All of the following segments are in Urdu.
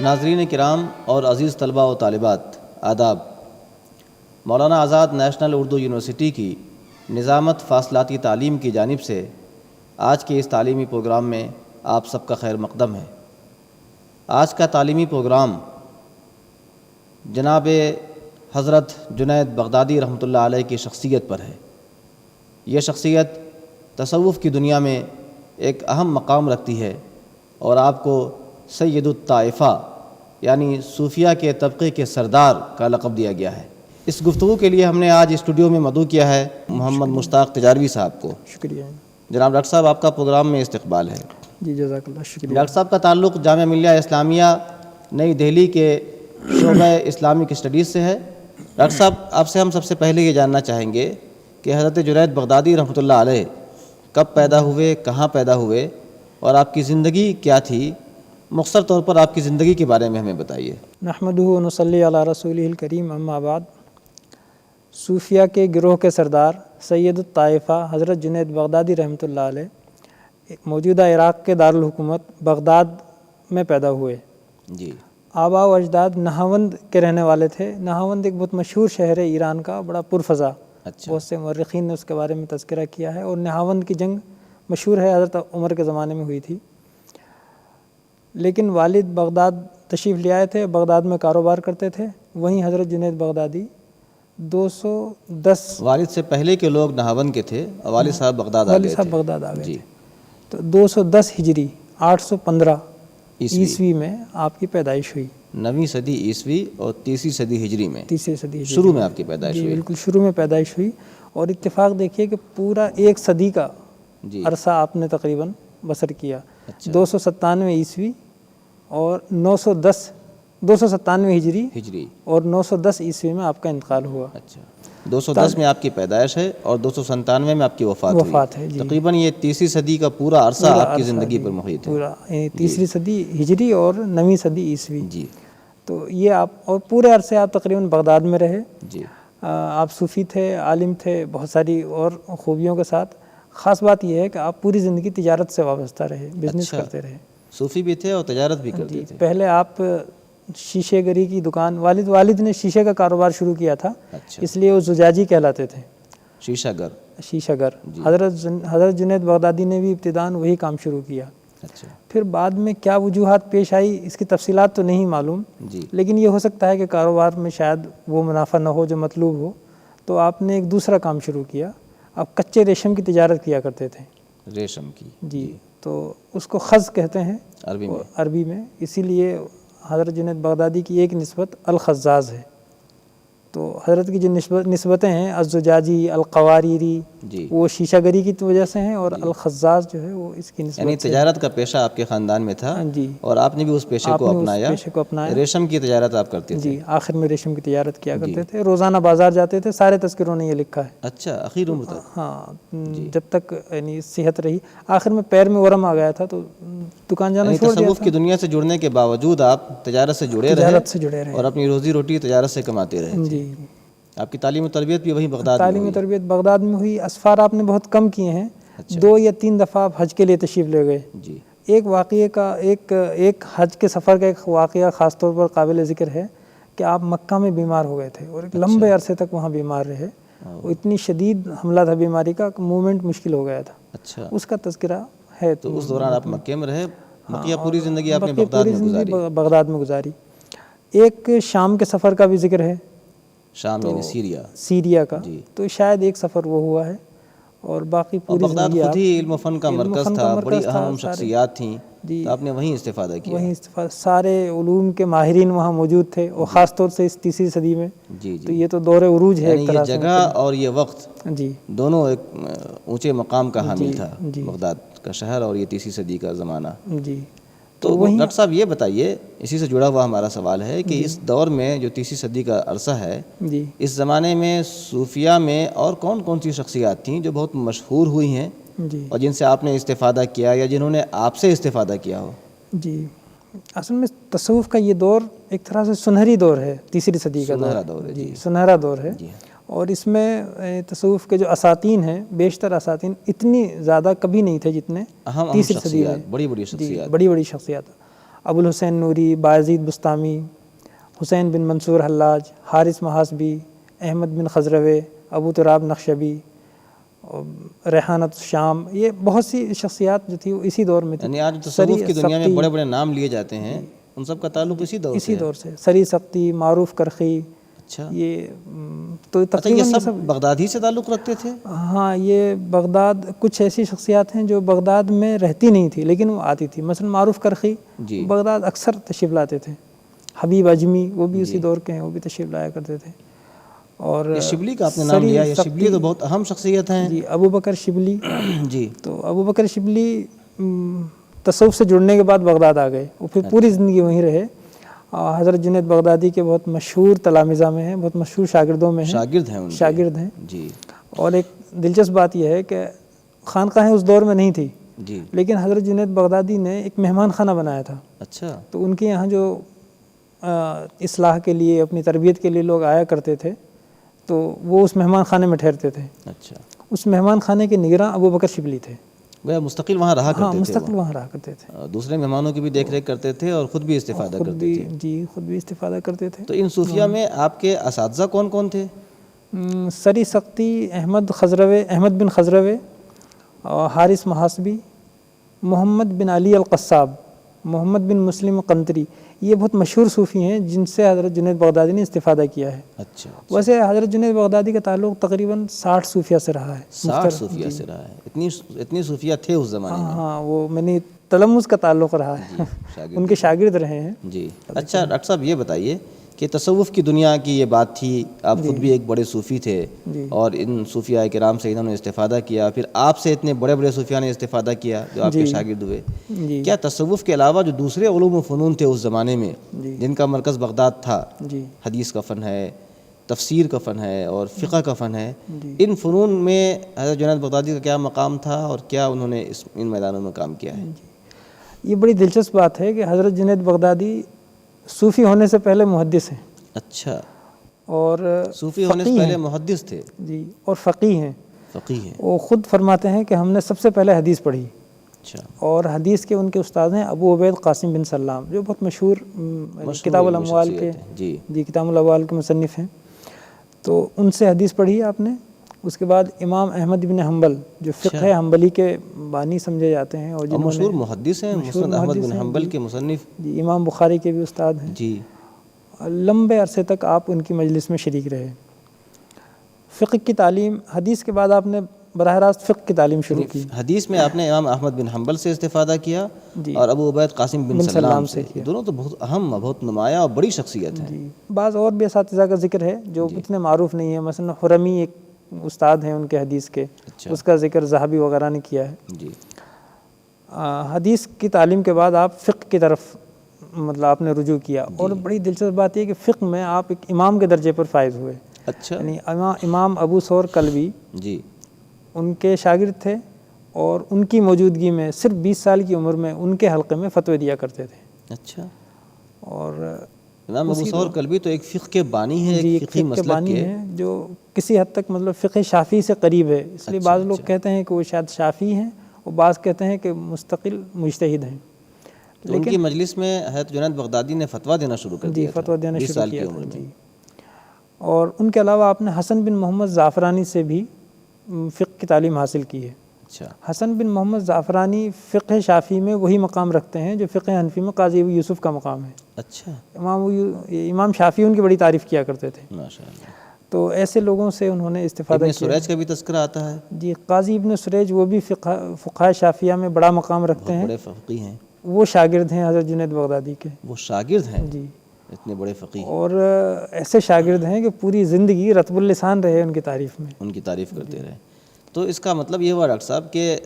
ناظرین کرام اور عزیز طلباء و طالبات، آداب۔ مولانا آزاد نیشنل اردو یونیورسٹی کی نظامت فاصلاتی تعلیم کی جانب سے آج کے اس تعلیمی پروگرام میں آپ سب کا خیر مقدم ہے۔ آج کا تعلیمی پروگرام جناب حضرت جنید بغدادی رحمۃ اللہ علیہ کی شخصیت پر ہے۔ یہ شخصیت تصوف کی دنیا میں ایک اہم مقام رکھتی ہے اور آپ کو سید الطائفہ یعنی صوفیہ کے طبقے کے سردار کا لقب دیا گیا ہے۔ اس گفتگو کے لیے ہم نے آج اسٹوڈیو میں مدعو کیا ہے محمد مشتاق تجاروی صاحب کو۔ شکریہ جناب ڈاکٹر صاحب، آپ کا پروگرام میں استقبال ہے۔ جی، جزاک اللہ، شکریہ۔ ڈاکٹر صاحب کا تعلق جامعہ ملیہ اسلامیہ نئی دہلی کے شعبہ اسلامک اسٹڈیز سے ہے۔ ڈاکٹر صاحب، آپ سے ہم سب سے پہلے یہ جاننا چاہیں گے کہ حضرت جنید بغدادی رحمۃ اللہ علیہ کب پیدا ہوئے، کہاں پیدا ہوئے اور آپ کی زندگی کیا تھی؟ مختصر طور پر آپ کی زندگی کے بارے میں ہمیں بتائیے۔ نحمدہ و نصلی علی رسولہ الکریم، اما بعد۔ صوفیہ کے گروہ کے سردار سید الطائفہ حضرت جنید بغدادی رحمۃ اللہ علیہ موجودہ عراق کے دارالحکومت بغداد میں پیدا ہوئے۔ جی۔ آباء و اجداد نہاوند کے رہنے والے تھے۔ نہاوند ایک بہت مشہور شہر ہے ایران کا، بڑا پرفضا۔ اچھا۔ بہت سے مورخین نے اس کے بارے میں تذکرہ کیا ہے، اور نہاوند کی جنگ مشہور ہے، حضرت عمر کے زمانے میں ہوئی تھی۔ لیکن والد بغداد تشریف لے آئے تھے، بغداد میں کاروبار کرتے تھے۔ وہیں حضرت جنید بغدادی 210 والد سے پہلے کے لوگ نہاون کے تھے اور والد صاحب بغداد آ گئے تھے۔ والد صاحب بغداد آ گئے جی۔ تھے۔ تو 210 ہجری 815 عیسوی میں آپ کی پیدائش ہوئی۔ 9ویں صدی عیسوی اور 30ویں صدی ہجری میں، تیسری صدی ہجری شروع میں آپ کی پیدائش ہوئی۔ بالکل شروع میں پیدائش ہوئی، اور اتفاق دیکھیے کہ پورا ایک صدی کا عرصہ آپ نے تقریباً بسر کیا۔ 297 عیسوی اور 297 ہجری اور 910 عیسوی میں آپ کا انتقال ہوا۔ اچھا، 210 میں آپ کی پیدائش ہے اور 297 میں آپ کی وفات ہے۔ تقریباً یہ تیسری صدی کا پورا عرصہ آپ کی زندگی پر محیط ہے۔ پورا تیسری صدی ہجری اور 9ویں صدی عیسوی۔ جی۔ تو یہ آپ، اور پورے عرصے آپ تقریباً بغداد میں رہے۔ جی۔ آپ صوفی تھے، عالم تھے، بہت ساری اور خوبیوں کے ساتھ۔ خاص بات یہ ہے کہ آپ پوری زندگی تجارت سے وابستہ رہے، بزنس کرتے رہے۔ صوفی بھی تھے اور تجارت بھی کرتے تھے۔ پہلے آپ شیشے گری کی دکان، والد نے شیشے کا کاروبار شروع کیا تھا، اس لیے وہ زجاجی کہلاتے تھے، شیشہ گر۔ حضرت جنید بغدادی نے بھی ابتداً وہی کام شروع کیا۔ اچھا۔ پھر بعد میں کیا وجوہات پیش آئی، اس کی تفصیلات تو نہیں معلوم، لیکن یہ ہو سکتا ہے کہ کاروبار میں شاید وہ منافع نہ ہو جو مطلوب ہو، تو آپ نے ایک دوسرا کام شروع کیا۔ آپ کچے ریشم کی تجارت کیا کرتے تھے۔ ریشم کی؟ جی۔ تو اس کو خز کہتے ہیں عربی میں، اسی لیے حضرت جنید بغدادی کی ایک نسبت الخزاز ہے۔ تو حضرت کی جو نسبتیں ہیں، الزجاجی، القواریری، وہ شیشہ گری کی وجہ سے ہیں، اور الخزاز جو ہے وہ اس کی نسبت، یعنی تجارت کا پیشہ آپ کے خاندان میں تھا اور آپ نے بھی اس پیشے کو اپنایا۔ ریشم کی تجارت آپ کرتے تھے؟ جی، آخر میں ریشم کی تجارت کیا کرتے تھے، روزانہ بازار جاتے تھے، سارے تذکروں نے یہ لکھا ہے۔ اچھا، اخیر عمر تک؟ ہاں، جب تک یعنی صحت رہی۔ آخر میں پیر میں ورم آ گیا تھا تو دکان جانا چھوڑ دیا۔ تصوف کی دنیا سے جڑنے کے باوجود آپ تجارت سے جڑے رہے اور اپنی روزی روٹی تجارت سے کماتے رہے۔ جی۔ آپ کی تعلیم و تربیت بھی وہیں بغداد میں ہوئی؟ تعلیم و تربیت بغداد میں ہوئی۔ اسفار آپ نے بہت کم کیے ہیں، 2 یا 3 دفعہ آپ حج کے لیے تشریف لے گئے۔ جی۔ ایک واقعے کا، ایک حج کے سفر کا ایک واقعہ خاص طور پر قابل ذکر ہے کہ آپ مکہ میں بیمار ہو گئے تھے اور ایک لمبے عرصے تک وہاں بیمار رہے۔ وہ اتنی شدید حملہ تھا بیماری کا کہ موومنٹ مشکل ہو گیا تھا۔ اچھا۔ اس کا تذکرہ ہے۔ تو اس دوران آپ مکے میں رہے، بقیہ پوری زندگی آپ نے بغداد میں گزاری۔ ایک شام کے سفر کا بھی ذکر ہے، شام یعنی سیریا کا، تو شاید ایک سفر وہ ہوا ہے، اور باقی پوری بغداد خود ہی علم و فن کا مرکز تھا، بڑی اہم شخصیات تھیں، تو آپ نے وہیں استفادہ کیا۔ سارے علوم کے ماہرین وہاں موجود تھے، اور خاص طور سے اس تیسری صدی میں۔ تو یہ تو دور عروج ہے ایک طرح سے۔ یہ جگہ اور یہ وقت دونوں ایک اونچے مقام کا حامل تھا، بغداد کا شہر اور یہ تیسری صدی کا زمانہ۔ تو ڈاکٹر صاحب یہ بتائیے، اسی سے جڑا ہوا ہمارا سوال ہے کہ اس دور میں جو تیسری صدی کا عرصہ ہے، اس زمانے میں صوفیہ میں اور کون کون سی شخصیات تھیں جو بہت مشہور ہوئی ہیں جی اور جن سے آپ نے استفادہ کیا یا جنہوں نے آپ سے استفادہ کیا ہو؟ جی اصل میں تصوف کا یہ دور ایک طرح سے سنہری دور ہے، تیسری صدی کا دور ہے جی سنہرا دور ہے، جی اور اس میں تصوف کے جو اساتین ہیں، بیشتر اساتین اتنی زیادہ کبھی نہیں تھے جتنے اہم تیسری صدی میں، شخصیات، بڑی شخصیات، بڑی بڑی شخصیات، ابو الحسین نوری، بایزید بستامی، حسین بن منصور حلاج، حارث محاسبی، احمد بن خزروی، ابو تراب نقشبی، ریحانۃ الشام، یہ بہت سی شخصیات جو تھی وہ اسی دور میں تھی۔ یعنی آج تصوف کی دنیا میں بڑے بڑے نام لیے جاتے ہیں، ان سب کا تعلق اسی دور سے ہے۔ سری سقطی، معروف کرخی، اچھا، یہ تو تقریباً یہ سب بغداد ہی سے تعلق رکھتے تھے؟ ہاں، یہ بغداد، کچھ ایسی شخصیات ہیں جو بغداد میں رہتی نہیں تھی لیکن وہ آتی تھی، مثلا معروف کرخی بغداد اکثر تشریف لاتے تھے، حبیب اجمی وہ بھی اسی دور کے ہیں، وہ بھی تشریف لایا کرتے تھے، اور یہ شبلی کا آپ نے نام لیا، یہ شبلی تو بہت اہم شخصیت ہیں۔ جی ابو بکر شبلی جی، تو ابو بکر شبلی تصوف سے جڑنے کے بعد بغداد آ گئے، وہ پھر پوری زندگی وہیں رہے، حضرت جنید بغدادی کے بہت مشہور تلامذہ میں ہیں، بہت مشہور شاگردوں میں ہیں، شاگرد ہیں۔ جی، اور ایک دلچسپ بات یہ ہے کہ خانقاہیں اس دور میں نہیں تھی، جی، لیکن حضرت جنید بغدادی نے ایک مہمان خانہ بنایا تھا۔ اچھا، تو ان کے یہاں جو اصلاح کے لیے، اپنی تربیت کے لیے لوگ آیا کرتے تھے تو وہ اس مہمان خانے میں ٹھہرتے تھے۔ اچھا، اس مہمان خانے کے نگراں ابو بکر شبلی تھے، وہ مستقل وہاں رہا کرتے تھے، مستقل وہاں رہا کرتے تھے، دوسرے مہمانوں کی بھی دیکھ ریکھ کرتے تھے اور خود بھی استفادہ کرتے تھے۔ جی خود بھی استفادہ کرتے تھے۔ تو ان صوفیہ میں آپ کے اساتذہ کون کون تھے؟ سری سقطی، احمد بن خزروی، حارث محاسبی، محمد بن علی القصاب، محمد بن مسلم قنطری، یہ بہت مشہور صوفی ہیں جن سے حضرت جنید بغدادی نے استفادہ کیا ہے۔ اچھا، ویسے حضرت جنید بغدادی کا تعلق تقریباً 60 صوفیہ سے رہا ہے۔ 60 صوفیہ سے رہا ہے؟ اتنی صوفیہ تھے اس زمانے میں؟ ہاں، وہ میں نے تلمذ کا تعلق رہا ہے، ان کے شاگرد رہے ہیں۔ جی، اچھا ڈاکٹر صاحب یہ بتائیے کہ تصوف کی دنیا کی یہ بات تھی، آپ خود بھی ایک بڑے صوفی تھے اور ان صوفیاء کرام سے انہوں نے استفادہ کیا، پھر آپ سے اتنے بڑے بڑے صوفیاء نے استفادہ کیا جو آپ کے شاگرد ہوئے۔ کیا تصوف کے علاوہ جو دوسرے علوم و فنون تھے اس زمانے میں جن کا مرکز بغداد تھا، حدیث کا فن ہے، تفسیر کا فن ہے اور فقہ کا فن ہے، ان فنون میں حضرت جنید بغدادی کا کیا مقام تھا اور کیا انہوں نے ان میدانوں میں کام کیا ہے؟ یہ بڑی دلچسپ بات ہے کہ حضرت جنید بغدادی صوفی ہونے سے پہلے محدث ہیں۔ اچھا، اور صوفی ہونے سے پہلے محدث تھے؟ جی، اور فقیہ ہیں۔ فقیہ ہیں، وہ خود فرماتے ہیں کہ ہم نے سب سے پہلے حدیث پڑھی۔ اچھا، اور حدیث کے ان کے استاد ہیں ابو عبید قاسم بن سلام، جو بہت مشہور کتاب الاموال کے کتاب الاموال کے مصنف ہیں۔ تو ان سے حدیث پڑھی آپ نے۔ اس کے بعد امام احمد بن حنبل جو فقہ حنبلی کے بانی سمجھے جاتے ہیں اور جنہوں مشہور محدث ہیں، مسند احمد بن حنبل کے مصنف، جی امام بخاری کے بھی استاد ہیں، جی لمبے عرصے تک آپ ان کی مجلس میں شریک رہے۔ فقہ کی تعلیم، حدیث کے بعد آپ نے براہ راست فقہ کی تعلیم شروع کی۔ حدیث میں آپ نے امام احمد بن حنبل سے استفادہ کیا اور ابو عبید قاسم بن سلام سے، دونوں تو بہت اہم، بہت نمایاں اور بڑی شخصیت ہیں۔ جی، بعض اور بھی اساتذہ کا ذکر ہے جو اتنے معروف نہیں ہیں، مثلا حرمی ایک استاد ہیں ان کے حدیث کے، اس کا ذکر ذہبی وغیرہ نے کیا ہے۔ جی، حدیث کی تعلیم کے بعد آپ فقہ کی طرف مطلب آپ نے رجوع کیا، اور بڑی دلچسپ بات یہ کہ فقہ میں آپ ایک امام کے درجے پر فائز ہوئے۔ اچھا، یعنی امام ابو ثور کلبی جی ان کے شاگرد تھے، اور ان کی موجودگی میں صرف 20 سال کی عمر میں ان کے حلقے میں فتوے دیا کرتے تھے۔ اچھا، اور امام ابو ثور کلبی تو ایک فقہ کے بانی ہیں، ایک فقہی مسلک کے ہیں جو کسی حد تک مطلب فقہ شافعی سے قریب ہے، اس لیے بعض لوگ کہتے ہیں کہ وہ شاید شافعی ہیں اور بعض کہتے ہیں کہ مستقل مجتہد ہیں۔ تو ان کی مجلس میں حضرت جنید بغدادی نے فتویٰ دینا شروع کر دیا، فتویٰ دینا شروع کیا تھا۔ اور ان کے علاوہ آپ نے حسن بن محمد زعفرانی سے بھی فقہ کی تعلیم حاصل کی ہے۔ اچھا، حسن بن محمد زعفرانی فقہ شافعی میں وہی مقام رکھتے ہیں جو فقہ حنفی میں قاضی ابو یوسف کا مقام ہے۔ اچھا، امام شافعی ان کی بڑی تعریف کیا کرتے تھے۔ ماشاءاللہ۔ تو ایسے لوگوں سے انہوں نے استفادہ کیا۔ ابن سریج کا بھی تذکرہ آتا ہے؟ جی، قاضی ابن سریج وہ بھی فقہ شافعیہ میں بڑا مقام رکھتے ہیں، بڑے فقیہ ہیں، وہ شاگرد ہیں حضرت جنید بغدادی کے۔ وہ شاگرد ہیں؟ جی، اتنے بڑے فقیہ، اور ایسے شاگرد ہیں کہ پوری زندگی رطب اللسان رہے ان کی تعریف میں، ان کی تعریف کرتے رہے۔ تو اس کا مطلب یہ ہوا ڈاکٹر صاحب کہ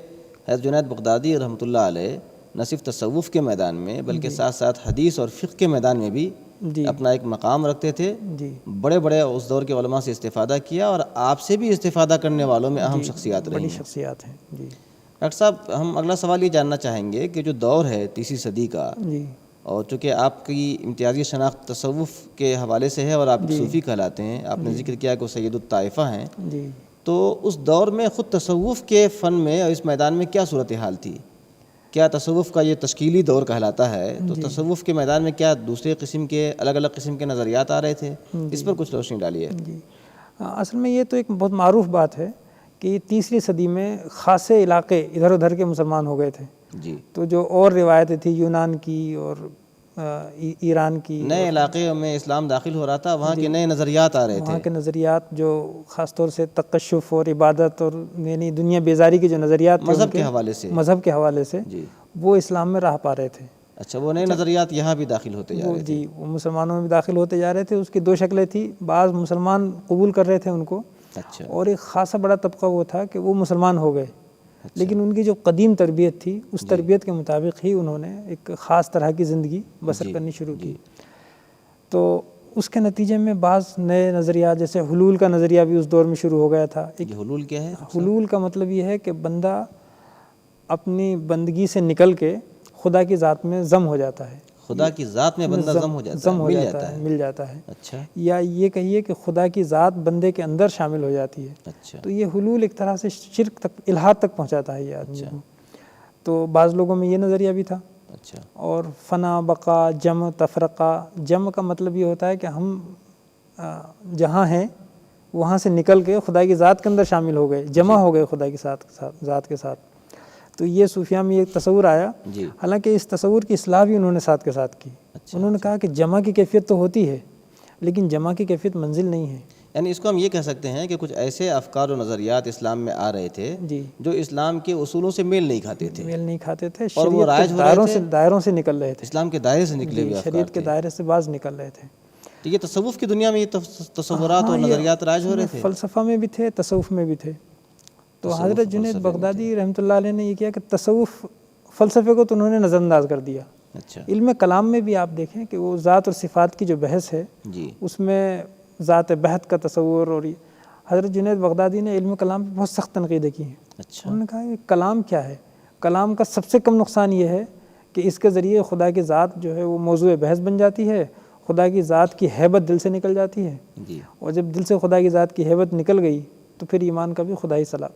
حضرت جنید بغدادی رحمۃ اللہ علیہ نہ صرف تصوف کے میدان میں بلکہ ساتھ ساتھ حدیث اور فقہ کے میدان میں بھی اپنا ایک مقام رکھتے تھے۔ بڑے بڑے اس دور کے علماء سے استفادہ کیا اور آپ سے بھی استفادہ کرنے والوں میں اہم شخصیات رہی ہیں۔ بڑی شخصیات ہیں۔ جی، ڈاکٹر صاحب ہم اگلا سوال یہ جاننا چاہیں گے کہ جو دور ہے 30ویں صدی کا، جی اور چونکہ آپ کی امتیازی شناخت تصوف کے حوالے سے ہے اور آپ صوفی کہلاتے ہیں، آپ نے ذکر کیا کہ وہ سید الطائفہ ہیں، جی تو اس دور میں خود تصوف کے فن میں اور اس میدان میں کیا صورتحال تھی؟ کیا تصوف کا یہ تشکیلی دور کہلاتا ہے، تو تصوف کے میدان میں کیا دوسرے قسم کے الگ الگ قسم کے نظریات آ رہے تھے؟ اس پر کچھ روشنی ڈالیے۔ جی اصل میں یہ تو ایک بہت معروف بات ہے کہ 30ویں صدی میں خاصے علاقے ادھر ادھر کے مسلمان ہو گئے تھے۔ جی، تو جو اور روایتیں تھیں یونان کی اور ایران کی، نئے علاقے میں اسلام داخل ہو رہا تھا، وہاں کے نئے نظریات آ رہے تھے، وہاں کے نظریات جو خاص طور سے تقشف اور عبادت اور یعنی دنیا بیزاری کے جو نظریات تھے مذہب کے حوالے سے، مذہب کے حوالے سے، جی، وہ اسلام میں راہ پا رہے تھے۔ اچھا، وہ نئے نظریات یہاں بھی داخل ہوتے جا رہے تھے؟ جی، وہ مسلمانوں میں بھی داخل ہوتے جا رہے تھے۔ اس کی دو شکلیں تھیں، بعض مسلمان قبول کر رہے تھے ان کو، اچھا، اور ایک خاصا بڑا طبقہ وہ تھا کہ وہ مسلمان ہو گئے، لیکن ان کی جو قدیم تربیت تھی اس تربیت کے مطابق ہی انہوں نے ایک خاص طرح کی زندگی بسر کرنی شروع کی۔ تو اس کے نتیجے میں بعض نئے نظریات، جیسے حلول کا نظریہ بھی اس دور میں شروع ہو گیا تھا۔ یہ حلول کیا ہے؟ حلول کا مطلب یہ ہے کہ بندہ اپنی بندگی سے نکل کے خدا کی ذات میں ضم ہو جاتا ہے، خدا کی ذات میں بندہ ضم ہو جاتا ہے، مل جاتا ہے۔ اچھا، یا یہ کہیے کہ خدا کی ذات بندے کے اندر شامل ہو جاتی ہے۔ اچھا، تو یہ حلول ایک طرح سے شرک تک، الحاد تک پہنچاتا ہے یہ آدمی کو۔ تو بعض لوگوں میں یہ نظریہ بھی تھا۔ اچھا، اور فنا، بقا، جمع، تفرقہ۔ جمع کا مطلب یہ ہوتا ہے کہ ہم جہاں ہیں وہاں سے نکل کے خدا کی ذات کے اندر شامل ہو گئے، جمع ہو گئے خدا کی ذات کے ساتھ۔ تو یہ صوفیہ میں ایک تصور آیا، حالانکہ اس تصور کی اصلاح بھی انہوں نے ساتھ کے ساتھ کی۔ انہوں نے کہا کہ جمع کی کیفیت تو ہوتی ہے، لیکن جمع کی کیفیت منزل نہیں ہے۔ یعنی اس کو ہم یہ کہہ سکتے ہیں کہ کچھ ایسے افکار و نظریات اسلام میں آ رہے تھے جو اسلام کے اصولوں سے میل نہیں کھاتے تھے، اور وہ رائج ہو رہے تھے، دائروں سے نکل رہے تھے، اسلام کے دائرے سے نکلے ہوئے افکار، شریعت کے دائرے سے باز نکل رہے تھے۔ تو یہ تصوف کی دنیا میں یہ تصورات اور نظریات رائج ہو رہے تھے، فلسفہ میں بھی تھے، تصوف میں بھی تھے۔ تو حضرت جنید بغدادی رحمۃ اللہ علیہ نے یہ کیا کہ تصوف فلسفے کو تو انہوں نے نظر انداز کر دیا۔ اچھا، علم کلام میں بھی آپ دیکھیں کہ وہ ذات اور صفات کی جو بحث ہے، اس میں ذات بحث کا تصور، اور حضرت جنید بغدادی نے علم کلام پہ بہت سخت تنقیدیں کی ہیں۔ اچھا، انہوں نے کہا کہ کلام کیا ہے؟ کلام کا سب سے کم نقصان یہ ہے کہ اس کے ذریعے خدا کی ذات جو ہے وہ موضوع بحث بن جاتی ہے، خدا کی ذات کی ہیبت دل سے نکل جاتی ہے، اور جب دل سے خدا کی ذات کی ہیبت نکل گئی تو پھر ایمان کا بھی خدائی صلاح۔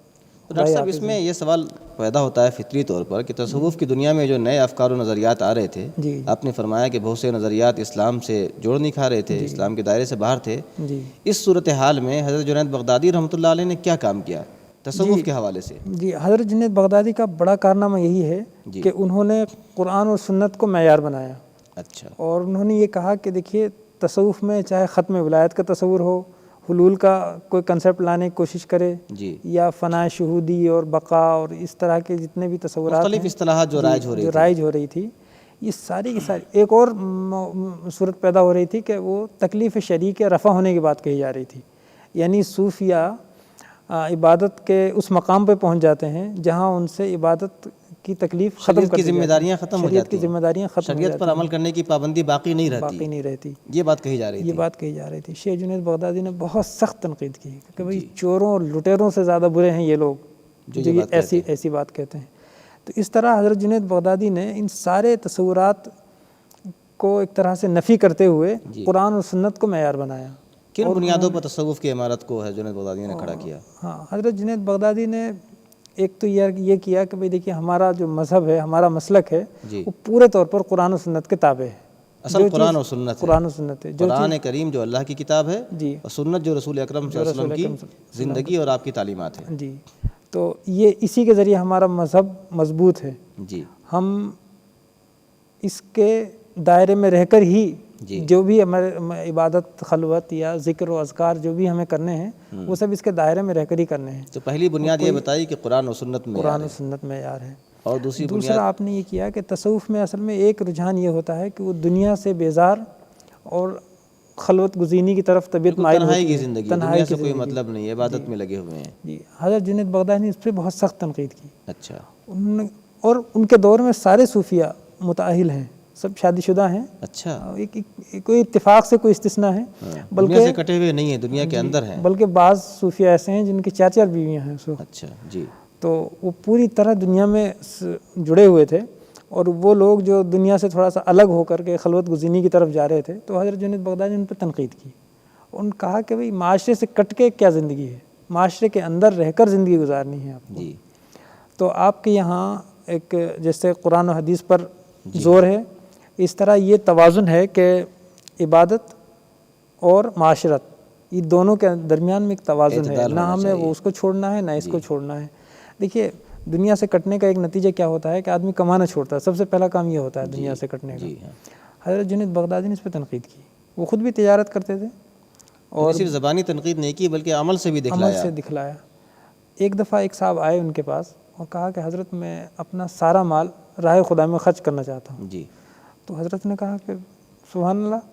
ڈاکٹر صاحب، اس میں یہ سوال پیدا ہوتا ہے فطری طور پر کہ تصوف کی دنیا میں جو نئے افکار و نظریات آ رہے تھے، آپ نے فرمایا کہ بہت سے نظریات اسلام سے جوڑ نہیں کھا رہے تھے، اسلام کے دائرے سے باہر تھے۔ اس صورتحال میں حضرت جنید بغدادی رحمۃ اللہ علیہ نے کیا کام کیا تصوف کے حوالے سے؟ حضرت جنید بغدادی کا بڑا کارنامہ یہی ہے کہ انہوں نے قرآن اور سنت کو معیار بنایا۔ اچھا، اور انہوں نے یہ کہا کہ دیکھیے، تصوف میں چاہے ختم ولایت کا تصور ہو، حلول کا کوئی کنسیپٹ لانے کی کوشش کرے، یا فنا شہودی اور بقا اور اس طرح کے جتنے بھی تصورات مختلف اصطلاحات جو رائج ہو رہی تھی، یہ ساری کی ساری ایک اور صورت پیدا ہو رہی تھی کہ وہ تکلیف شرعی کے رفع ہونے کی بات کہی جا رہی تھی۔ یعنی صوفیہ عبادت کے اس مقام پہ پہنچ جاتے ہیں جہاں ان سے عبادت کی تکلیف ختم کر دی، ذمہ داریاں ختم ہو جاتی ہیں، ذمہ داریاں ختم، شریعت پر عمل کرنے کی پابندی باقی نہیں رہتی، یہ بات کہی جا رہی تھی۔ شیخ جنید بغدادی نے بہت سخت تنقید کی کہ بھئی چوروں اور لٹیروں سے زیادہ برے ہیں یہ لوگ جو یہ ایسی بات کہتے ہیں۔ تو اس طرح حضرت جنید بغدادی نے ان سارے تصورات کو ایک طرح سے نفی کرتے ہوئے قرآن اور سنت کو معیار بنایا۔ کن بنیادوں پر تصوف کی عمارت کو حضرت جنید بغدادی نے کھڑا کیا؟ حضرت جنید بغدادی نے ایک تو یہ کیا کہ بھئی دیکھیے، ہمارا جو مذہب ہے، ہمارا مسلک ہے، وہ پورے طور پر قرآن و سنت کے تابع ہے۔ اصل قرآن و سنت ہے، جو قرآن کریم جو اللہ کی کتاب ہے، اور سنت جو رسول اکرم صلی اللہ علیہ وسلم کی زندگی اور آپ کی تعلیمات ہیں۔ تو یہ اسی کے ذریعے ہمارا مذہب مضبوط ہے۔ ہم اس کے دائرے میں رہ کر ہی جو بھی ہمارے عبادت، خلوت یا ذکر و اذکار جو بھی ہمیں کرنے ہیں، وہ سب اس کے دائرے میں رہ کر ہی کرنے ہیں۔ تو پہلی بنیاد یہ بتائی کہ قرآن و سنت معیار ہے۔ اور دوسرا آپ نے یہ کیا کہ تصوف میں اصل میں ایک رجحان یہ ہوتا ہے کہ وہ دنیا سے بیزار اور خلوت گزینی کی طرف طبیعت مائل ہوتی ہے، تنہائی کی زندگی، دنیا سے کوئی مطلب نہیں ہے، عبادت میں لگے ہوئے ہیں۔ حضرت جنید بغدادی نے اس پہ بہت سخت تنقید کی۔ اچھا، اور ان کے دور میں سارے صوفیہ متأہل ہیں، سب شادی شدہ ہیں۔ اچھا، کوئی اتفاق سے کوئی استثناء ہے، دنیا سے کٹے ہوئے نہیں ہیں، دنیا کے اندر ہیں، بلکہ بعض صوفیہ ایسے ہیں جن کی 4 بیویاں ہیں۔ اچھا، جی۔ تو وہ پوری طرح دنیا میں جڑے ہوئے تھے، اور وہ لوگ جو دنیا سے تھوڑا سا الگ ہو کر کے خلوت گزینی کی طرف جا رہے تھے، تو حضرت جنید بغدادی نے ان پہ تنقید کی. ان کہا کہ بھئی معاشرے سے کٹ کے کیا زندگی ہے، معاشرے کے اندر رہ کر زندگی گزارنی ہے آپ کو. تو آپ کے یہاں ایک جیسے قرآن و حدیث پر زور ہے، اس طرح یہ توازن ہے کہ عبادت اور معاشرت، یہ دونوں کے درمیان میں ایک توازن ہے، نہ ہمیں وہ اس کو چھوڑنا ہے نہ اس کو چھوڑنا ہے. دیکھیے دنیا سے کٹنے کا ایک نتیجہ کیا ہوتا ہے کہ آدمی کمانا چھوڑتا ہے، سب سے پہلا کام یہ ہوتا ہے دنیا سے کٹنے کا. حضرت جنید بغدادی نے اس پہ تنقید کی. وہ خود بھی تجارت کرتے تھے اور صرف زبانی تنقید نہیں کی بلکہ عمل سے بھی دکھلایا. ایک دفعہ ایک صاحب آئے ان کے پاس اور کہا کہ حضرت میں اپنا سارا مال راہ خدا میں خرچ کرنا چاہتا ہوں. تو حضرت نے کہا کہ سبحان اللہ،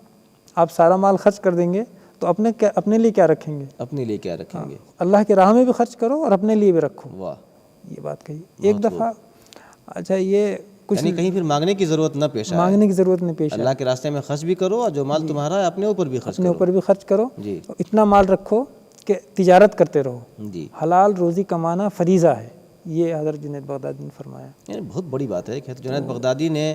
آپ سارا مال خرچ کر دیں گے تو اپنے لیے کیا رکھیں گے؟ اپنے لیے کیا رکھیں گے؟ اللہ کی راہ میں بھی خرچ کرو اور اپنے لیے بھی رکھو. واہ، یہ بات کہی ایک دفعہ. اچھا، یہ کچھ یعنی کہیں پھر مانگنے کی ضرورت نہ پیش آئے، مانگنے کی ضرورت نہیں پیش آئے. اللہ کے راستے میں خرچ بھی کرو اور جو مال تمہارا ہے اپنے اوپر بھی خرچ کرو. اتنا مال رکھو کہ تجارت کرتے رہو. حلال روزی کمانا فریضہ ہے، یہ حضرت جنید بغدادی نے فرمایا. یعنی بہت بڑی بات ہے کہ جنید بغدادی نے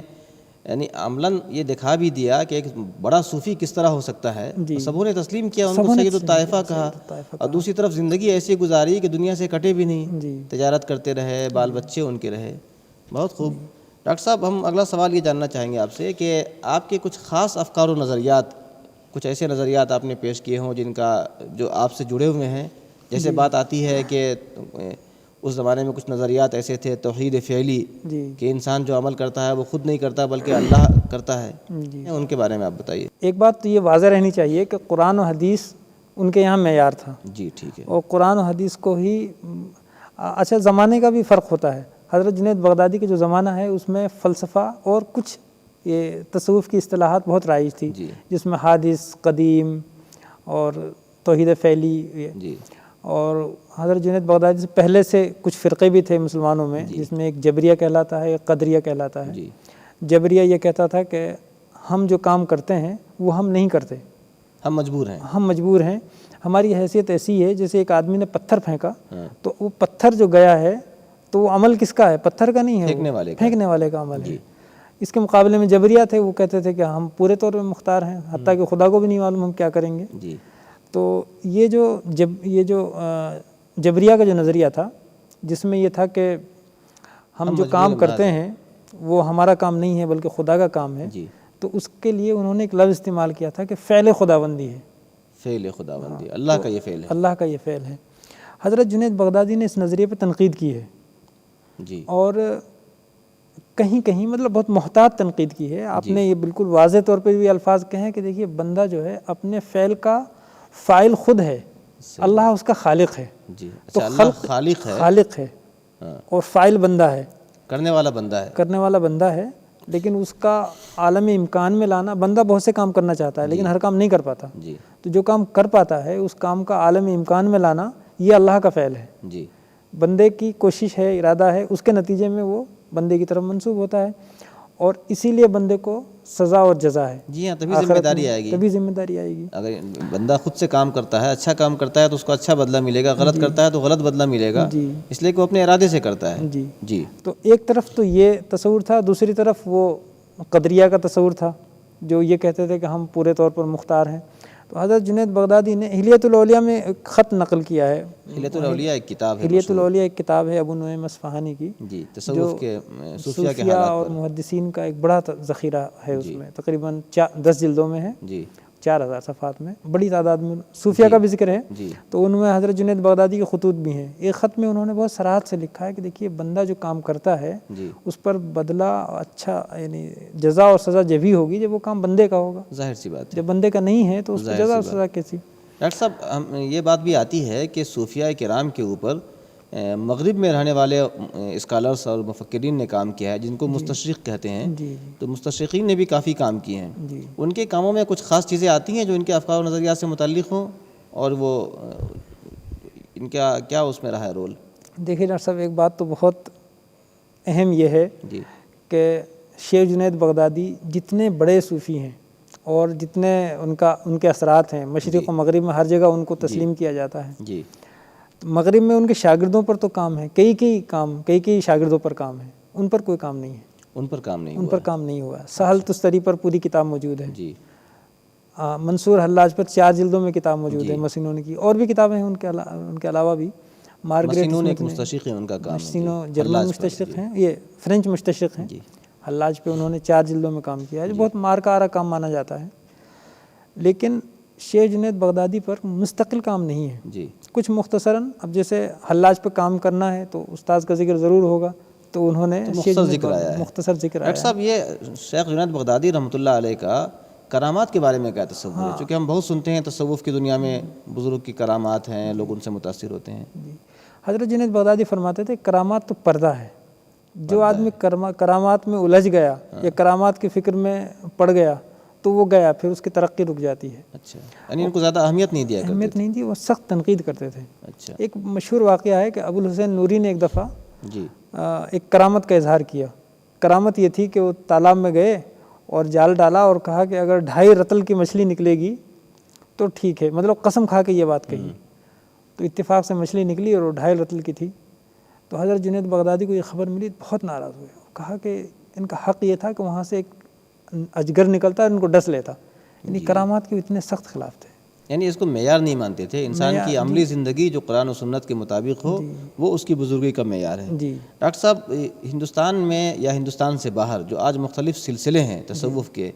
یعنی عملاً یہ دکھا بھی دیا کہ ایک بڑا صوفی کس طرح ہو سکتا ہے. سبوں نے تسلیم کیا، ان کو سید الطائفہ کہا، اور دوسری طرف زندگی ایسی گزاری کہ دنیا سے کٹے بھی نہیں، تجارت کرتے رہے، بال بچے ان کے رہے. بہت خوب. ڈاکٹر صاحب، ہم اگلا سوال یہ جاننا چاہیں گے آپ سے کہ آپ کے کچھ خاص افکار و نظریات، کچھ ایسے نظریات آپ نے پیش کیے ہوں جو آپ سے جڑے ہوئے ہیں. جیسے بات آتی ہے کہ اس زمانے میں کچھ نظریات ایسے تھے توحید فعلی، کہ انسان جو عمل کرتا ہے وہ خود نہیں کرتا بلکہ اللہ کرتا ہے. ان کے بارے میں آپ بتائیے. ایک بات تو یہ واضح رہنی چاہیے کہ قرآن و حدیث ان کے یہاں معیار تھا. ٹھیک ہے. اور قرآن و حدیث کو ہی اچھا، زمانے کا بھی فرق ہوتا ہے. حضرت جنید بغدادی کے جو زمانہ ہے اس میں فلسفہ اور کچھ یہ تصوف کی اصطلاحات بہت رائج تھی، جس میں حادث، قدیم اور توحید فعلی. اور حضرت جنید بغدادی سے پہلے سے کچھ فرقے بھی تھے مسلمانوں میں، جس میں ایک جبریہ کہلاتا ہے، ایک قدریہ کہلاتا ہے. جبریہ یہ کہتا تھا کہ ہم جو کام کرتے ہیں وہ ہم نہیں کرتے، ہم مجبور ہیں. ہماری حیثیت ایسی ہے جیسے ایک آدمی نے پتھر پھینکا تو وہ پتھر جو گیا ہے تو وہ عمل کس کا ہے؟ پتھر کا نہیں ہے، پھینکنے والے کا عمل ہے. اس کے مقابلے میں جبریہ تھے، وہ کہتے تھے کہ ہم پورے طور پہ مختار ہیں، حتیٰ کہ خدا کو بھی نہیں معلوم ہم کیا کریں گے. تو یہ جو جبریہ کا جو نظریہ تھا، جس میں یہ تھا کہ ہم جو کام کرتے ہیں وہ ہمارا کام نہیں ہے بلکہ خدا کا کام ہے، تو اس کے لیے انہوں نے ایک لفظ استعمال کیا تھا کہ فعل خداوندی ہے. فعل خداوندی، اللہ کا یہ فعل ہے. اللہ کا یہ فعل ہے. حضرت جنید بغدادی نے اس نظریے پہ تنقید کی ہے، اور کہیں کہیں مطلب بہت محتاط تنقید کی ہے. آپ نے یہ بالکل واضح طور پہ بھی الفاظ کہے ہیں کہ دیکھیے بندہ جو ہے اپنے فعل کا فاعل خود ہے، اللہ اس کا خالق ہے. تو خالق ہے اور فاعل بندہ ہے، کرنے والا بندہ ہے. لیکن اس کا عالم امکان میں لانا، بندہ بہت سے کام کرنا چاہتا ہے لیکن ہر کام نہیں کر پاتا. تو جو کام کر پاتا ہے اس کام کا عالم امکان میں لانا یہ اللہ کا فعل ہے. بندے کی کوشش ہے، ارادہ ہے، اس کے نتیجے میں وہ بندے کی طرف منسوب ہوتا ہے، اور اسی لیے بندے کو سزا اور جزا ہے. تبھی ذمہ داری آئے گی. اگر بندہ خود سے کام کرتا ہے، اچھا کام کرتا ہے تو اس کو اچھا بدلہ ملے گا، غلط کرتا ہے تو غلط بدلہ ملے گا، اس لیے کہ وہ اپنے ارادے سے کرتا ہے. تو ایک طرف تو یہ تصور تھا، دوسری طرف وہ قدریہ کا تصور تھا جو یہ کہتے تھے کہ ہم پورے طور پر مختار ہیں. تو حضرت جنید بغدادی نے حلیۃ الاولیاء میں ایک خط نقل کیا ہے. حلیۃ الاولیاء ایک کتاب ہے ابو نعیم اصفہانی کی، تصوف کے صوفیہ اور محدثین کا ایک بڑا ذخیرہ ہے. اس میں تقریباً 10 جلدوں میں ہے، 4000 صفحات میں، بڑی تعداد میں صوفیہ کا بھی ذکر ہے. تو ان میں حضرت جنید بغدادی کے خطوط بھی ہیں. ایک خط میں انہوں نے بہت صراحت سے لکھا ہے کہ دیکھیے بندہ جو کام کرتا ہے اس پر بدلہ اچھا، یعنی جزا اور سزا جبھی ہوگی جب وہ کام بندے کا ہوگا. ظاہر سی بات ہے. جب بندے کا نہیں ہے تو اس کی جزا اور سزا کیسی؟ ڈاکٹر صاحب، یہ بات بھی آتی ہے کہ صوفیاء کرام کے اوپر مغرب میں رہنے والے اسکالرس اور مفکرین نے کام کیا ہے، جن کو مستشرق کہتے ہیں. تو مستشرقین نے بھی کافی کام کیے ہیں. ان کے کاموں میں کچھ خاص چیزیں آتی ہیں جو ان کے افکار و نظریات سے متعلق ہوں، اور وہ ان کا کیا اس میں رہا ہے رول؟ دیکھیے ڈاکٹر صاحب، ایک بات تو بہت اہم یہ ہے کہ شیخ جنید بغدادی جتنے بڑے صوفی ہیں اور جتنے ان کے اثرات ہیں مشرق و مغرب میں ہر جگہ ان کو تسلیم کیا جاتا ہے. تو مغرب میں ان کے شاگردوں پر تو کام ہے، کئی شاگردوں پر کام ہے، ان پر کوئی کام نہیں ہے، ان پر کام نہیں ہوا۔ سہل تستری پر پوری کتاب موجود ہے جی، منصور حلاج پر 4 جلدوں میں کتاب موجود ہے مسنون کی، اور بھی کتابیں ہیں ان کے علاوہ بھی۔ مارگریٹ مسنون ایک مستشرق ہے، ان کا کام ہے، مسنو جرمن مستشرق ہیں، یہ فرینچ مستشرق ہیں، حلاج پہ انہوں نے 4 جلدوں میں کام کیا ہے، جو بہت مارکارہ کام مانا جاتا ہے۔ لیکن شیخ جنید بغدادی پر مستقل کام نہیں ہے، جی، کچھ مختصراً، اب جیسے حلاج پہ کام کرنا ہے تو استاذ کا ذکر ضرور ہوگا، تو انہوں نے مختصر ذکر آیا ہے۔ مختصر ذکر آیا ہے۔ ڈاکٹر صاحب، یہ شیخ جنید بغدادی رحمۃ اللہ علیہ کا کرامات کے بارے میں کیا تصور ہے؟ چونکہ ہم بہت سنتے ہیں تصوف کی دنیا میں بزرگ کی کرامات ہیں، لوگ ان سے متاثر ہوتے ہیں۔ حضرت جنید بغدادی فرماتے تھے کرامات تو پردہ ہے، جو آدمی کرامات میں الجھ گیا یا کرامات کی فکر میں پڑ گیا تو وہ گیا، پھر اس کی ترقی رک جاتی ہے۔ اچھا، یعنی ان کو زیادہ اہمیت نہیں دیا کرتے؟ اہمیت نہیں دی، وہ سخت تنقید کرتے تھے۔ اچھا، ایک مشہور واقعہ ہے کہ ابو الحسین نوری نے ایک دفعہ جی، ایک کرامت کا اظہار کیا۔ کرامت یہ تھی کہ وہ تالاب میں گئے اور جال ڈالا اور کہا کہ اگر 2.5 رطل کی مچھلی نکلے گی تو ٹھیک ہے، مطلب قسم کھا کے یہ بات کہی، تو اتفاق سے مچھلی نکلی اور وہ 2.5 رطل کی تھی۔ تو حضرت جنید بغدادی کو یہ خبر ملی، بہت ناراض ہوئے، کہا کہ ان کا حق یہ تھا کہ وہاں سے ایک اجگر نکلتا اور ان کو ڈس لیتا، یعنی کرامات کے اتنے سخت خلاف تھے۔ یعنی اس کو معیار نہیں مانتے تھے، انسان کی عملی زندگی جو قرآن و سنت کے مطابق ہو وہ اس کی بزرگی کا معیار ہے۔ ڈاکٹر صاحب، ہندوستان میں یا ہندوستان سے باہر جو آج مختلف سلسلے ہیں تصوف کے،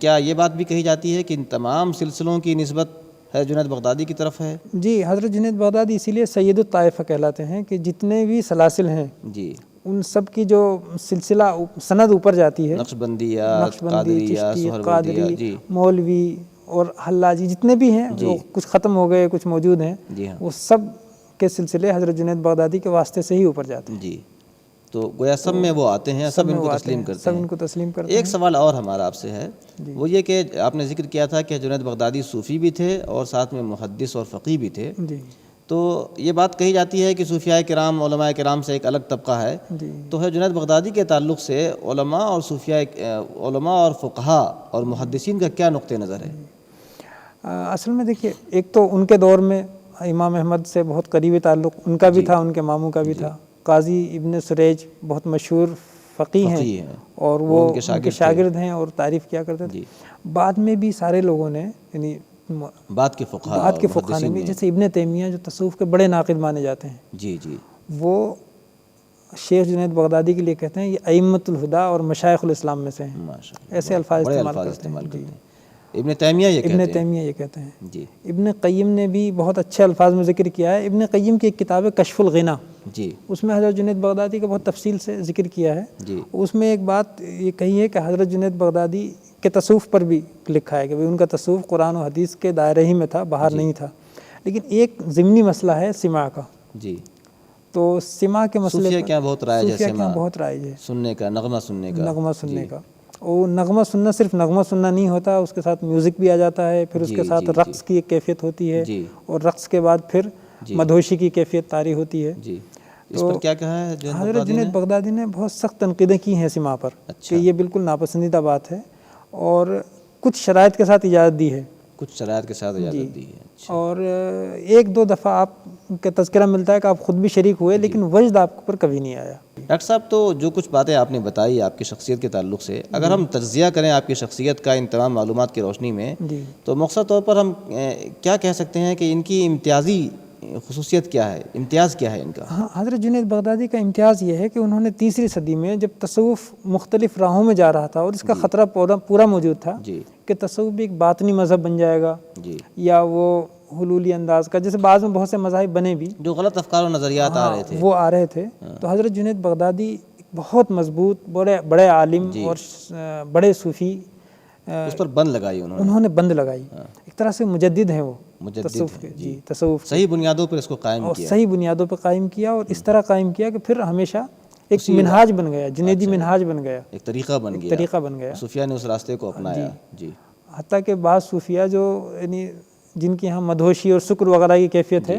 کیا یہ بات بھی کہی جاتی ہے کہ ان تمام سلسلوں کی نسبت ہے جنید بغدادی کی طرف ہے؟ جی، حضرت جنید بغدادی اسی لیے سید الطائفہ کہلاتے ہیں کہ جتنے بھی سلاسل ہیں جی، ان سب کی جو سلسلہ سند اوپر جاتی ہے، نقشبندیہ، قادریہ، قادری، مولوی اور حلاجی، جتنے بھی ہیں، جو کچھ ختم ہو گئے کچھ موجود ہیں، وہ سب کے سلسلے حضرت جنید بغدادی کے واسطے سے ہی اوپر جاتے ہیں۔ جی، تو گویا سب میں وہ آتے ہیں، سب ان کو تسلیم کرتے ہیں، سب ان کو تسلیم کرتے ہیں۔ ایک سوال اور ہمارا آپ سے ہے، وہ یہ کہ آپ نے ذکر کیا تھا کہ جنید بغدادی صوفی بھی تھے اور ساتھ میں محدث اور فقیہ بھی تھے، تو یہ بات کہی جاتی ہے کہ صوفیاء کرام علماء کرام سے ایک الگ طبقہ ہے، تو ہے جنید بغدادی کے تعلق سے علماء اور فقہاء اور محدثین کا کیا نقطہ نظر ہے؟ اصل میں دیکھیے، ایک تو ان کے دور میں امام احمد سے بہت قریبی تعلق ان کا بھی تھا، ان کے ماموں کا بھی تھا۔ قاضی ابن سریج بہت مشہور فقیہ ہیں اور وہ ان کے شاگرد ہیں اور تعریف کیا کرتے تھے۔ بعد میں بھی سارے لوگوں نے، یعنی بعد کے فقہاء نے بھی، جیسے ابن تیمیہ جو تصوف کے بڑے ناقد مانے جاتے ہیں، وہ شیخ جنید بغدادی کے لیے کہتے ہیں یہ ائمۃ الہدیٰ اور مشائخ الاسلام میں سے ہیں، ایسے الفاظ استعمال کرتے ہیں۔ ابن تیمیہ یہ کہتے ہیں۔ ابن قیم نے بھی بہت اچھے الفاظ میں ذکر کیا ہے۔ ابن قیم کی ایک کتاب ہے کشف الغنا، اس میں حضرت جنید بغدادی کا بہت تفصیل سے ذکر کیا ہے۔ اس میں ایک بات یہ کہی ہے کہ حضرت جنید بغدادی کے تصوف پر بھی لکھا ہے کہ ان کا تصوف قرآن و حدیث کے دائرے ہی میں تھا، باہر نہیں تھا، لیکن ایک ضمنی مسئلہ ہے سماع کا۔ تو سماع کے مسئلے صوفیہ کیا بہت رائج ہے، سننے کا، نغمہ سننے کا۔ اور نغمہ سننا صرف نغمہ سننا نہیں ہوتا، اس کے ساتھ میوزک بھی آ جاتا ہے، پھر اس کے ساتھ رقص کی ایک کیفیت ہوتی ہے، اور رقص کے بعد پھر مدہوشی کی کیفیت طاری ہوتی ہے۔ اس پر کیا کہا ہے حضرت جنید بغدادی نے؟ بہت سخت تنقیدیں کی ہیں سماع پر کہ یہ بالکل ناپسندیدہ بات ہے، اور کچھ شرائط کے ساتھ اجازت دی ہے۔ اور 1-2 دفعہ آپ کا تذکرہ ملتا ہے کہ آپ خود بھی شریک ہوئے، لیکن وجد آپ پر کبھی نہیں آیا۔ ڈاکٹر صاحب، تو جو کچھ باتیں آپ نے بتائی آپ کی شخصیت کے تعلق سے، اگر ہم تجزیہ کریں آپ کی شخصیت کا ان تمام معلومات کی روشنی میں، تو مختصر طور پر ہم کیا کہہ سکتے ہیں کہ ان کی امتیازی خصوصیت کیا ہے، امتیاز کیا ہے ان کا؟ حضرت جنید بغدادی کا امتیاز یہ ہے کہ انہوں نے 3ری صدی میں جب تصوف مختلف راہوں میں جا رہا تھا اور اس کا خطرہ پورا موجود تھا کہ تصوف بھی ایک باطنی مذہب بن جائے گا یا وہ حلولی انداز کا، جیسے بعض میں بہت سے مذاہب بنے بھی جو غلط افکار و نظریات آ رہے تھے، تو حضرت جنید بغدادی بہت مضبوط، بڑے عالم اور بڑے صوفی، اس پر بند لگائی انہوں نے بند لگائی، ایک طرح سے مجدد ہیں وہ تصوف کے، تصوف صحیح بنیادوں پر اس کو قائم کیا، اور اس طرح قائم کیا کہ پھر ہمیشہ ایک منہاج بن گیا، جنیدی منہاج بن گیا، ایک طریقہ بن گیا، صوفیہ نے اس راستے کو اپنایا۔ حتیٰ کہ بعض صوفیہ جو یعنی جن کی یہاں مدہوشی اور شکر وغیرہ کی کیفیت ہے،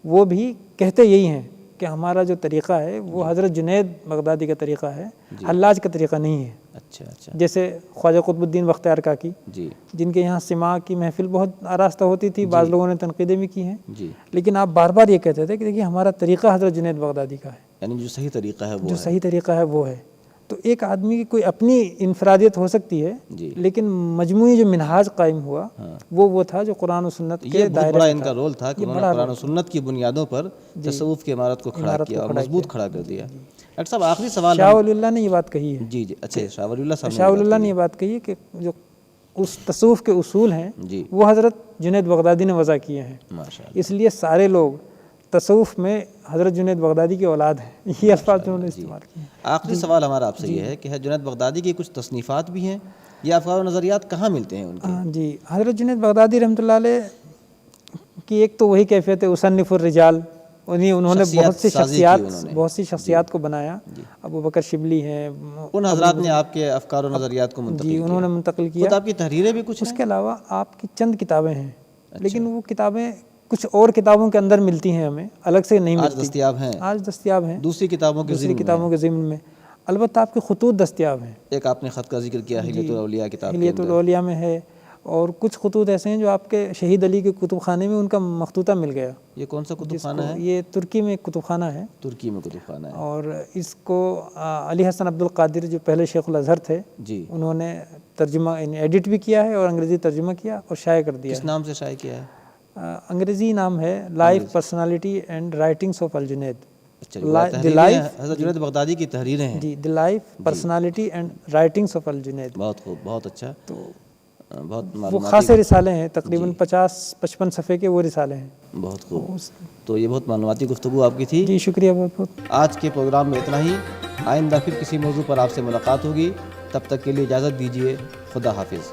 وہ بھی کہتے یہی ہیں کہ ہمارا جو طریقہ ہے وہ حضرت جنید بغدادی کا طریقہ ہے، حلاج کا طریقہ نہیں ہے۔ اچھا اچھا جیسے خواجہ قطب الدین بختیار کاکی جی جن کے یہاں سماع کی محفل بہت آراستہ ہوتی تھی، بعض لوگوں نے تنقیدیں بھی کی ہیں، جی، لیکن آپ بار بار یہ کہتے تھے کہ دیکھیے ہمارا طریقہ حضرت جنید بغدادی کا ہے، یعنی جو صحیح طریقہ ہے وہ جو ہے. صحیح طریقہ ہے وہ ہے. تو ایک آدمی کی کوئی اپنی انفرادیت ہو سکتی ہے، جی لیکن مجموعی جو منہاج قائم ہوا ہاں. وہ تھا جو قرآن و سنت یہ کے بہت دائرے بڑا میں ان تھا. کا رول تھا کہ یہ انہوں نے بڑا قرآن و رول تھا. سنت کی بنیادوں پر تصوف کی عمارت کو کھڑا عمارت کیا کو اور کھڑا مضبوط کیا. کھڑا کر دیا. جی. ڈاکٹر صاحب آخری سوال شاہ ولی اللہ نے یہ بات کہی ہے. جی جی اچھا شاہ ولی اللہ صاحب شاہ ولی اللہ نے یہ بات کہی ہے کہ جو اس تصوف کے اصول ہیں جی وہ حضرت جنید بغدادی نے وضع کیے ہیں. ماشاء اللہ. اس لیے سارے لوگ تصوف میں حضرت جنید بغدادی کی اولاد ہیں. یہ الفاظ انہوں نے استعمال کیے ہیں. آخری سوال ہمارا آپ سے یہ ہے کہ جنید بغدادی کی کچھ تصنیفات بھی ہیں، یہ افکار و نظریات کہاں ملتے ہیں ان کے؟ جی حضرت جنید بغدادی رحمۃ اللہ علیہ کی ایک تو وہی کیفیت ہے مصنف الرجال. انہوں نے بہت سی شخصیات کو بنایا. ابو بکر شبلی ہیں، ان حضرات نے آپ کے افکار و نظریات کو منتقل جی کیا. انہوں نے منتقل کیا. خود آپ کی تحریریں بھی کچھ اس ہیں؟ کے علاوہ آپ کی چند کتابیں ہیں، لیکن وہ کتابیں کچھ اور کتابوں کے اندر ملتی ہیں، ہمیں الگ سے نہیں آج ملتی. دستیاب ہیں؟ آج دستیاب ہیں دوسری کتابوں کے ضمن میں. البتہ آپ کے خطوط دستیاب ہیں. ایک آپ نے خط کا ذکر کیا حلیۃ الاولیاء کتاب کے حلیۃ اندر. الاولیاء میں ہے، اور کچھ خطوط ایسے ہیں جو آپ کے شہید علی کے کتب خانے میں ان کا مخطوطہ مل گیا. یہ کون سا کتب خانہ ہے؟ یہ ترکی میں ایک کتب خانہ ہے. ترکی میں کتب خانہ ہے. اور اس کو علی حسن عبد القادر جو پہلے شیخ الازہر تھے جی انہوں نے ترجمہ ایڈٹ بھی کیا ہے اور انگریزی ترجمہ کیا اور شائع کر دیا. کس نام سے شائع کیا ہے؟ انگریزی نام ہے life personality and writings of al-Junaid. حضرت جنید بغدادی کی تحریریں ہیں. جی the life personality and writings of al-Junaid. بہت خوب، بہت اچھا. تو بہت وہ معلوماتی. خاصے رسالے ہیں، تقریباً 50-55 صفحے کے وہ رسالے ہیں. بہت خوب. تو یہ بہت معلوماتی گفتگو آپ کی تھی. جی شکریہ بہت بہت. آج کے پروگرام میں اتنا ہی. آئندہ پھر کسی موضوع پر آپ سے ملاقات ہوگی. تب تک کے لیے اجازت دیجیے. خدا حافظ.